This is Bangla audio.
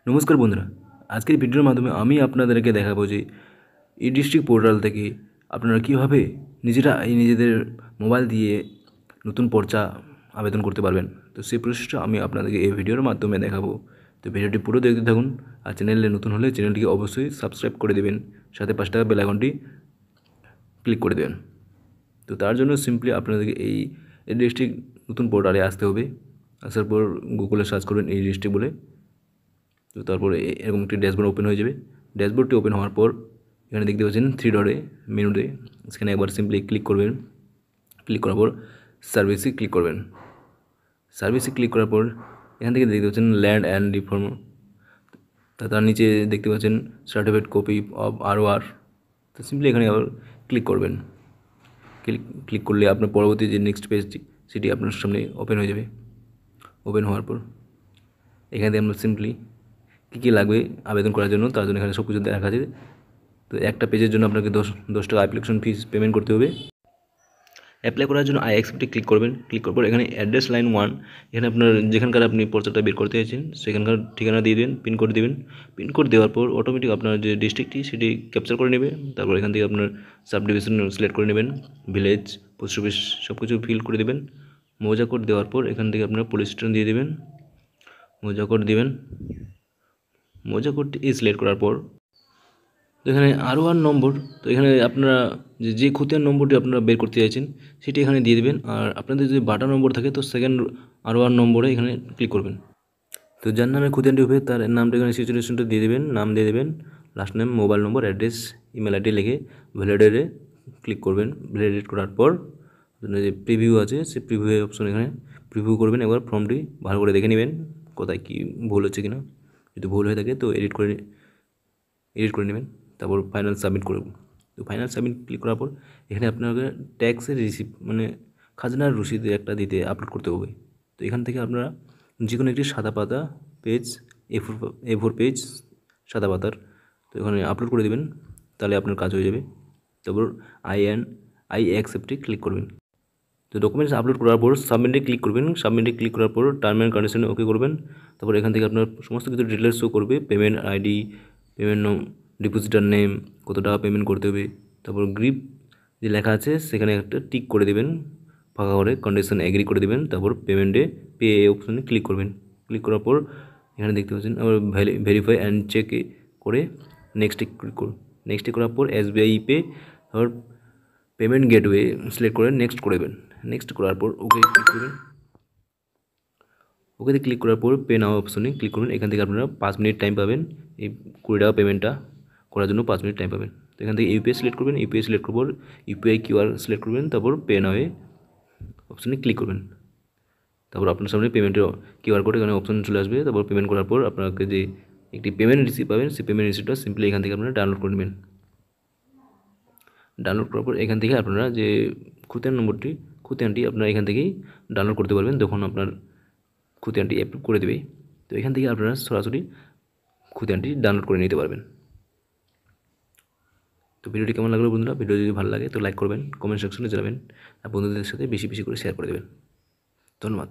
নমস্কার বন্ধুরা, আজকের ভিডিওর মাধ্যমে আমি আপনাদেরকে দেখাবো যে ই ডিস্ট্রিক্ট পোর্টাল থেকে আপনারা কীভাবে নিজেদের মোবাইল দিয়ে নতুন পর্চা আবেদন করতে পারবেন। তো সেই প্রসেসটা আমি আপনাদেরকে এই ভিডিওর মাধ্যমে দেখাবো। তো ভিডিওটি পুরো দেখতে থাকুন। আর চ্যানেলে নতুন হলে চ্যানেলটিকে অবশ্যই সাবস্ক্রাইব করে দেবেন, সাথে 5 টাকা বেল আইকনটি ক্লিক করে দেবেন। তো তার জন্য সিম্পলি আপনাদেরকে এই ডিস্ট্রিক্ট নতুন পোর্টালে আসতে হবে। আসার পর গুগলে সার্চ করবেন এই ডিস্ট্রিক্ট বলে। তো তারপরে এরকম একটি ড্যাশবোর্ড ওপেন হয়ে যাবে। ড্যাশবোর্ডটি ওপেন হওয়ার পর এখানে দেখতে পাচ্ছেন 3 ডটে মেনুতে সেখানে একবার সিম্পলি ক্লিক করবেন। ক্লিক করার পর সার্ভিসে ক্লিক করবেন। সার্ভিসে ক্লিক করার পর এখান থেকে দেখতে পাচ্ছেন ল্যান্ড অ্যান্ড রিফর্ম। তার নিচে দেখতে পাচ্ছেন সার্টিফিকেট কপি অফ ROR। তো সিম্পলি এখানে আবার ক্লিক করবেন। ক্লিক করলে আপনার পরবর্তী যে নেক্সট পেজটি সেটি আপনার সামনে ওপেন হয়ে যাবে। ওপেন হওয়ার পর এখানে আমরা সিম্পলি কী লাগবে আবেদন করার জন্য তার জন্য এখানে সব কিছু দেখা আছে। তো একটা পেজের জন্য আপনাকে 10 টাকা অ্যাপ্লিকেশন ফিস পেমেন্ট করতে হবে। অ্যাপ্লাই করার জন্য আই অ্যাকসেপ্টে ক্লিক করবেন। ক্লিক করার পর এখানে অ্যাড্রেস লাইন 1 এখানে আপনার যেখানকার আপনি পর্চাটা বের করতে চাইছেন সেখানকার ঠিকানা দিয়ে দেবেন, পিনকোড দেবেন। পিনকোড দেওয়ার পর অটোমেটিক আপনার যে ডিস্ট্রিক্টটি সেটি ক্যাপচার করে নেবে। তারপর এখান থেকে আপনার সাব ডিভিশন সিলেক্ট করে নেবেন, ভিলেজ, পোস্ট অফিস সব কিছু ফিল করে দেবেন। মৌজা কোড দেওয়ার পর এখান থেকে আপনার পুলিশ স্টেশন দিয়ে দেবেন, মৌজা কোড দেবেন। মৌজা কোডটি সিলেক্ট করার পর তো এখানে ROR নম্বর, তো এখানে আপনারা যে খতিয়ান নম্বরটি আপনারা বের করতে চাইছেন সেটি এখানে দিয়ে দেবেন। আর আপনাদের যদি বাটা নম্বর থাকে তো সেকেন্ড ROR নম্বরে এখানে ক্লিক করবেন। তো যার নামে খতিয়ানটি হবে তার নামটা এখানে সিচুয়েশনটা দিয়ে দেবেন, নাম দিয়ে দেবেন, লাস্ট নেম, মোবাইল নম্বর, অ্যাড্রেস, ইমেল আইডি লিখে ভ্যালিডেটে ক্লিক করবেন। ভ্যালিডেট করার পর যে প্রিভিউ আছে সেই প্রিভিউ অপশন এখানে প্রিভিউ করবেন। একবার ফর্মটি ভালো করে দেখে নেবেন কোথায় কী ভুল হচ্ছে কিনা। যদি ভুল হয়ে থাকে তো এডিট করে নেবেন। তারপর ফাইনাল সাবমিট করব। তো ফাইনাল সাবমিট ক্লিক করার পর এখানে আপনাকে ট্যাক্সের রিসিপ্ট মানে খাজনার রসিদ একটা দিতে আপলোড করতে হবে। তো এখান থেকে আপনারা যে কোনো একটি সাদা পাতা পেজ, A4 পেজ সাদা পাতার, তো এখানে আপলোড করে দেবেন, তাহলে আপনার কাজ হয়ে যাবে। তারপর আই অ্যাকসেপ্টে ক্লিক করবেন। তো ডকুমেন্টস আপলোড করার পর সাবমিটে ক্লিক করবেন। সাবমিটে ক্লিক করার পর টার্ম অ্যান্ড কন্ডিশনে ওকে করবেন। তারপর এখান থেকে আপনার সমস্ত কিছু ডিটেলস শো করবে, payment ID, payment depositor name, কত টাকা পেমেন্ট করতে হবে। তারপর গ্রিপ যে লেখা আছে সেখানে একটা টিক করে দেবেন, ফাঁকা করে কন্ডিশন এগ্রি করে দেবেন। তারপর পেমেন্টে পে অপশনে ক্লিক করবেন। ক্লিক করার পর এখানে দেখতে পাচ্ছেন আবার ভেরিফাই অ্যান্ড চেক করে নেক্সটে ক্লিক করুন। নেক্সটে করার পর SBI পে, তারপর পেমেন্ট গেটওয়ে সিলেক্ট করে নেক্সট করবেন। নেক্সট করার পর ওকে ক্লিক করবেন। ওকেতে ক্লিক করার পর পে নাও অপশনে ক্লিক করবেন। এখান থেকে আপনারা 5 মিনিট টাইম পাবেন এই 20 টাকা পেমেন্টটা করার জন্য 5 মিনিট টাইম পাবেন। তো এখান থেকে ইউপিআই সিলেক্ট করবেন। ইউপিআই সিলেক্ট করার পর ইউপিআই QR সিলেক্ট করবেন। তারপর পে নাওয়ে অপশনে ক্লিক করবেন। তারপর আপনার সামনে পেমেন্টের QR কোড এখানে অপশন চলে আসবে। তারপর পেমেন্ট করার পর আপনাকে যে একটি পেমেন্ট রিসিপ্ট পাবেন সেই পেমেন্ট রিসিপ্টটা সিম্পলি এখান থেকে আপনারা ডাউনলোড করে নেবেন। ডাউনলোড করার পর এখান থেকে আপনারা যে খতিয়ানটি আপনারা এখান থেকেই ডাউনলোড করতে পারবেন, তখন আপনার খতিয়ানটি অ্যাপ্রুভ করে দেবে। তো এখান থেকে আপনারা সরাসরি খতিয়ানটি ডাউনলোড করে নিতে পারবেন। তো ভিডিওটি কেমন লাগলো বন্ধুরা? ভিডিও যদি ভালো লাগে তো লাইক করবেন, কমেন্ট সেকশনে জানাবেন, আর বন্ধুদের সাথে বেশি বেশি করে শেয়ার করে দেবেন। ধন্যবাদ।